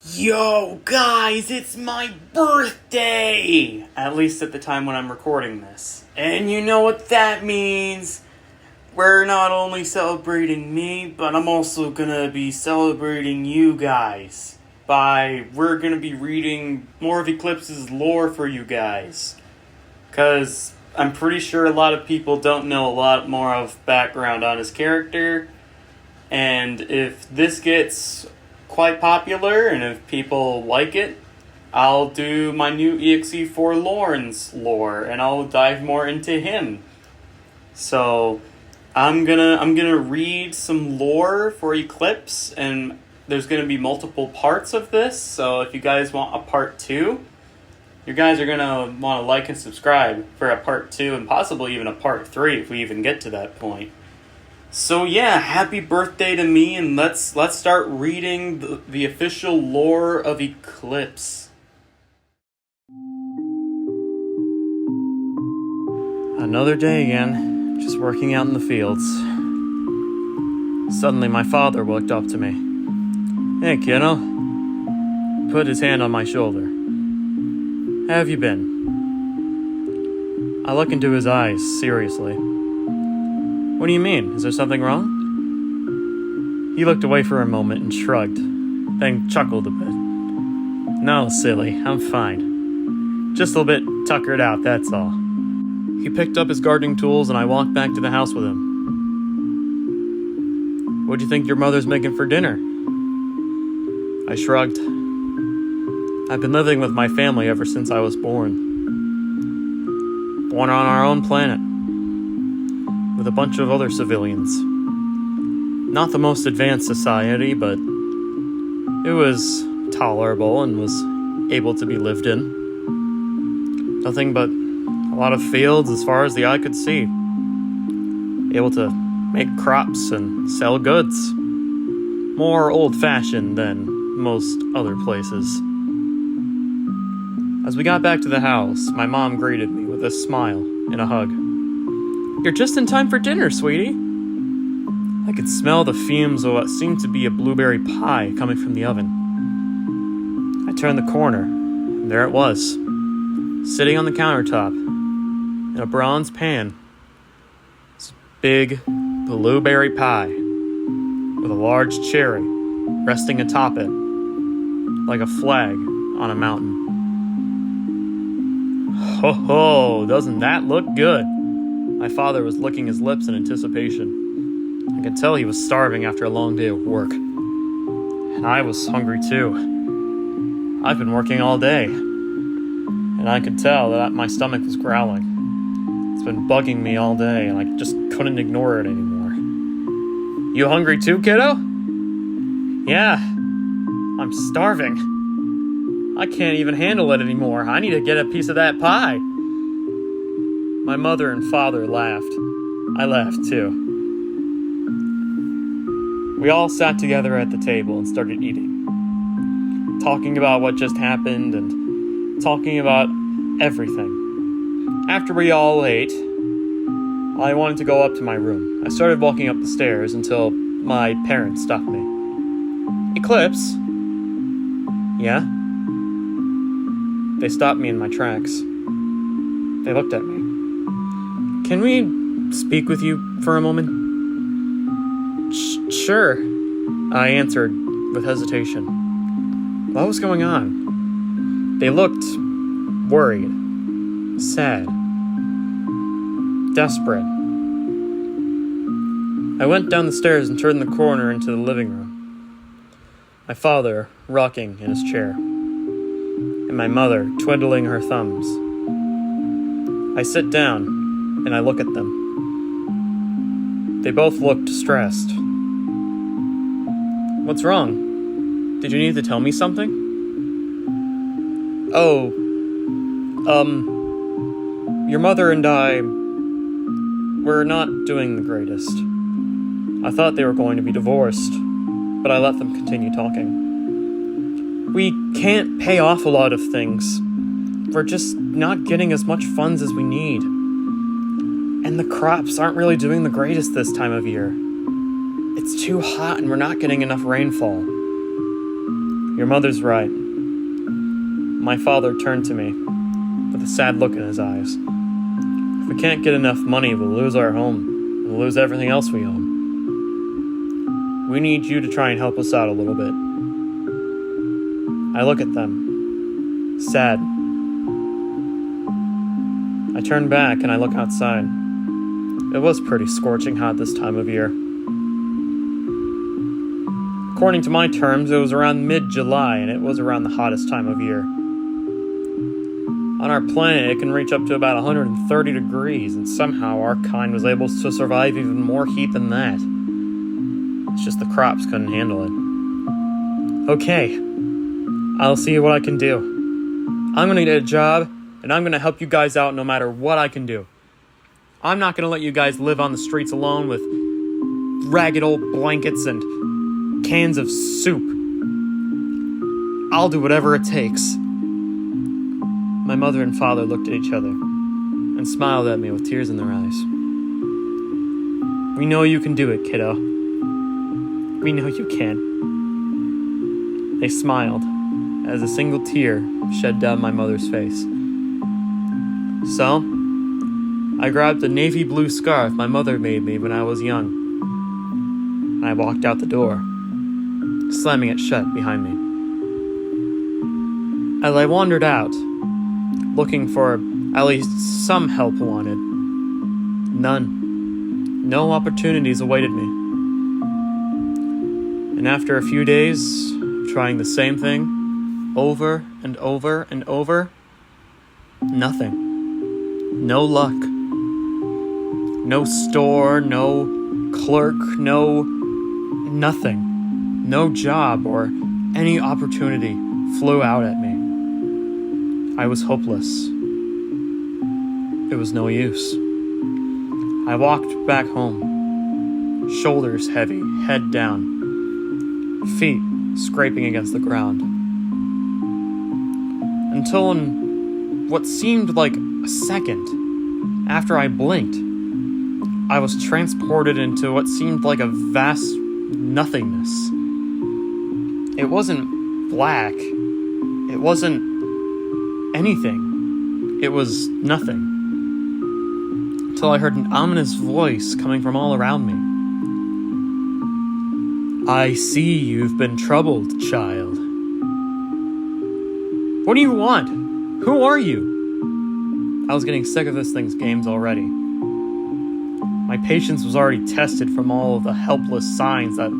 Yo, guys, it's my birthday! At least at the time when I'm recording this. And you know what that means? We're not only celebrating me, but I'm also gonna be celebrating you guys. We're gonna be reading more of Eclipse's lore for you guys. Cause I'm pretty sure a lot of people don't know a lot more of background on his character. And if this gets quite popular, and if people like it, I'll do my new EXE4 Lawrence lore, and I'll dive more into him. So, I'm gonna read some lore for Eclipse, and there's gonna be multiple parts of this. So, if you guys want a part 2, you guys are gonna want to like and subscribe for a part 2, and possibly even a part 3 if we even get to that point. So yeah, happy birthday to me, and let's start reading the official lore of Eclipse. Another day again, just working out in the fields. Suddenly my father walked up to me. "Hey, kiddo." Put his hand on my shoulder. "How have you been?" I look into his eyes, seriously. "What do you mean? Is there something wrong?" He looked away for a moment and shrugged, then chuckled a bit. "No, silly, I'm fine. Just a little bit tuckered out, that's all." He picked up his gardening tools and I walked back to the house with him. "What do you think your mother's making for dinner?" I shrugged. I've been living with my family ever since I was born. Born on our own planet, with a bunch of other civilians. Not the most advanced society, but it was tolerable and was able to be lived in. Nothing but a lot of fields as far as the eye could see. Able to make crops and sell goods. More old-fashioned than most other places. As we got back to the house, my mom greeted me with a smile and a hug. "You're just in time for dinner, sweetie." I could smell the fumes of what seemed to be a blueberry pie coming from the oven. I turned the corner, and there it was, sitting on the countertop, in a bronze pan. It's a big blueberry pie, with a large cherry resting atop it, like a flag on a mountain. Ho ho, doesn't that look good? My father was licking his lips in anticipation. I could tell he was starving after a long day of work. And I was hungry too. I've been working all day, and I could tell that my stomach was growling. It's been bugging me all day, and I just couldn't ignore it anymore. "You hungry too, kiddo?" "Yeah, I'm starving. I can't even handle it anymore. I need to get a piece of that pie." My mother and father laughed. I laughed too. We all sat together at the table and started eating. Talking about what just happened and talking about everything. After we all ate, I wanted to go up to my room. I started walking up the stairs until my parents stopped me. "Eclipse?" "Yeah?" They stopped me in my tracks. They looked at me. "Can we speak with you for a moment?" Sure," I answered with hesitation. What was going on? They looked worried, sad, desperate. I went down the stairs and turned the corner into the living room. My father rocking in his chair, and my mother twiddling her thumbs. I sit down, and I look at them. They both look distressed. "What's wrong? Did you need to tell me something?" "Oh, your mother and I, we're not doing the greatest. I thought they were going to be divorced, but I let them continue talking. We can't pay off a lot of things. We're just not getting as much funds as we need. And the crops aren't really doing the greatest this time of year. It's too hot and we're not getting enough rainfall. Your mother's right. My father turned to me with a sad look in his eyes. If we can't get enough money, we'll lose our home and we'll lose everything else we own. We need you to try and help us out a little bit. I look at them, sad. I turn back and I look outside. It was pretty scorching hot this time of year. According to my terms, it was around mid-July, and it was around the hottest time of year. On our planet, it can reach up to about 130 degrees, and somehow our kind was able to survive even more heat than that. It's just the crops couldn't handle it. Okay, I'll see what I can do. I'm gonna get a job, and I'm gonna help you guys out no matter what I can do. I'm not gonna let you guys live on the streets alone with ragged old blankets and cans of soup. I'll do whatever it takes. My mother and father looked at each other and smiled at me with tears in their eyes. We know you can do it, kiddo. We know you can. They smiled as a single tear shed down my mother's face. So, I grabbed a navy blue scarf my mother made me when I was young, and I walked out the door, slamming it shut behind me. As I wandered out, looking for at least some help wanted, none. No opportunities awaited me. And after a few days of trying the same thing over and over and over, nothing. No luck. No store, no clerk, nothing. No job or any opportunity flew out at me. I was hopeless. It was no use. I walked back home, shoulders heavy, head down, feet scraping against the ground. Until in what seemed like a second, after I blinked, I was transported into what seemed like a vast nothingness. It wasn't black. It wasn't anything. It was nothing. Until I heard an ominous voice coming from all around me. I see you've been troubled, child. What do you want? Who are you? I was getting sick of this thing's games already. My patience was already tested from all of the helpless signs that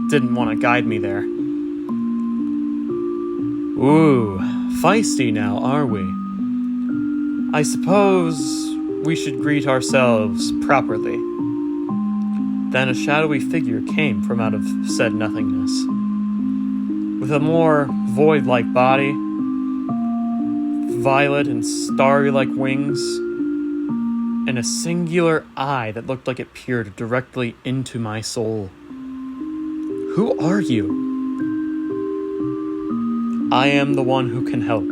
didn't want to guide me there. Ooh, feisty now, are we? I suppose we should greet ourselves properly. Then a shadowy figure came from out of said nothingness. With a more void-like body, violet and starry-like wings, and a singular eye that looked like it peered directly into my soul. Who are you? I am the one who can help,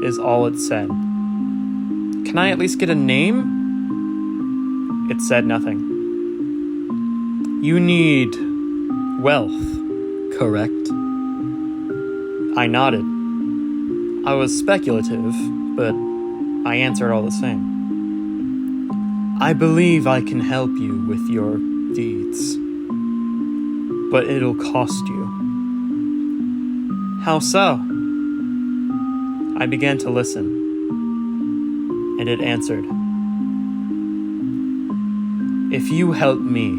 is all it said. Can I at least get a name? It said nothing. You need wealth, correct? I nodded. I was speculative, but I answered all the same. I believe I can help you with your deeds, but it'll cost you. How so? I began to listen, and it answered. If you help me,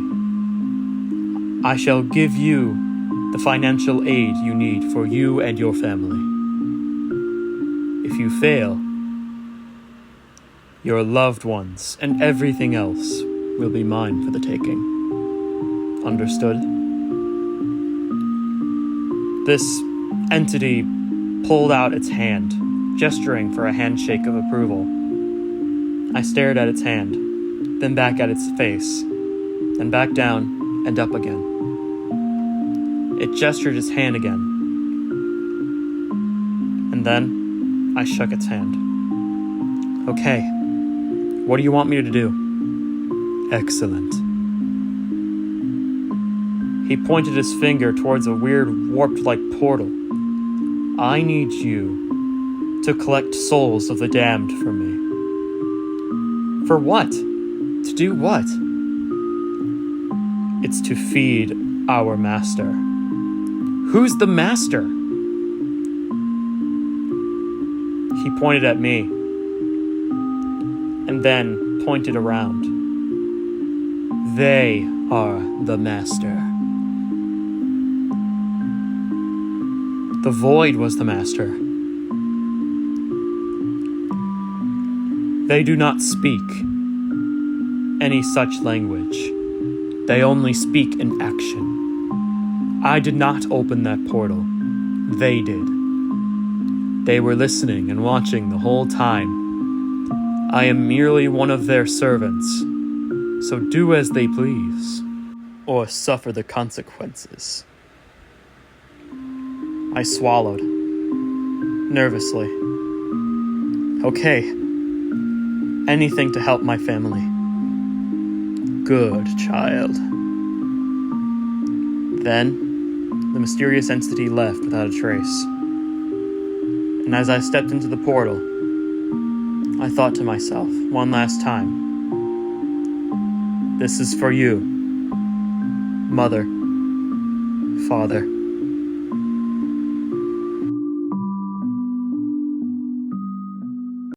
I shall give you the financial aid you need for you and your family. If you fail, your loved ones and everything else will be mine for the taking. Understood? This entity pulled out its hand, gesturing for a handshake of approval. I stared at its hand, then back at its face, then back down and up again. It gestured its hand again, and then I shook its hand. Okay, what do you want me to do? Excellent. He pointed his finger towards a weird warped-like portal I need you to collect souls of the damned for me. For what? To do what? It's to feed our master. Who's the master? He pointed at me, and then pointed around. They are the master. The void was the master. They do not speak any such language. They only speak in action. I did not open that portal. They did. They were listening and watching the whole time. I am merely one of their servants, so do as they please, or suffer the consequences. I swallowed, nervously. Okay, anything to help my family. Good child. Then, the mysterious entity left without a trace. And as I stepped into the portal, I thought to myself one last time, this is for you, Mother, Father.